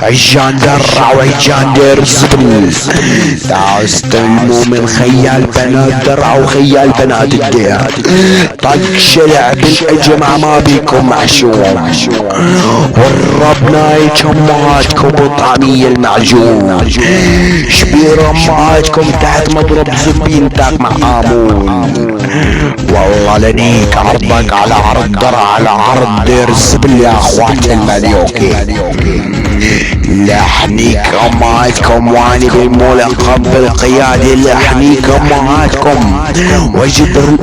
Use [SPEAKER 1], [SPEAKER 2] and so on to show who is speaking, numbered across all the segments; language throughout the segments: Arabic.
[SPEAKER 1] عجان درع وعجان دير الزبل. تعالوا استلموا من خيال بنات درع وخيال بنات الدير. طق شلع بالاجمع ما بيكم معشوم، والرب نايج امهاتكم وطعمية المعجون. شبير امهاتكم تحت مضرب زبين تاك معامون. والله لنيك عرضك على عرض درع على عرض دير الزبل يا اخوات المليوكي. لحنيك امهاتكم واني بالملقب بالقيادة. لحنيك امهاتكم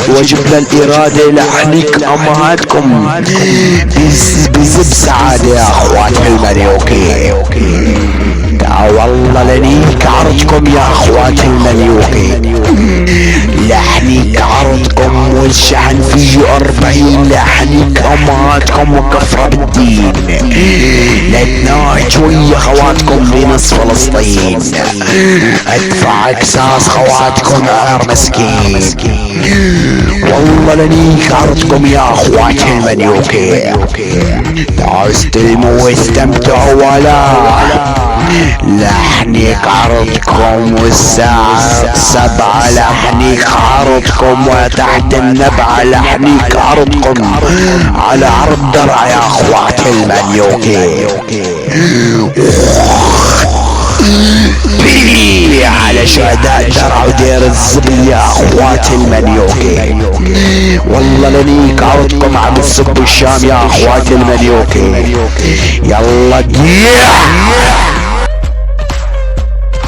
[SPEAKER 1] وجب للارادة. لحنيك امهاتكم بزب سعادة يا اخوات المليوكي. والله لنيك عرضكم يا اخوات المليوكي. لحنيك عرضكم والشحن فيه 40. لحنيك امهاتكم وكفرة بالدين. لتناج ويا خواتكم بنص فلسطين. ادفع اكساس خواتكم عار مسكين. والله لنيك عرضكم يا اخوات المليوكي. تعالوا استلموا واستمتعوا ولا. لحنيك عرضكم والساعة 7. لحنيك عرضكم وتحت النبعة. لحنيك عرضكم على عرض درع يا اخوات المليوكي. بيلي على شهداء درع ودير الزبل يا اخوات المليوكي. والله لنيك عرضكم عم تصب الشام يا اخوات المليوكي. يلا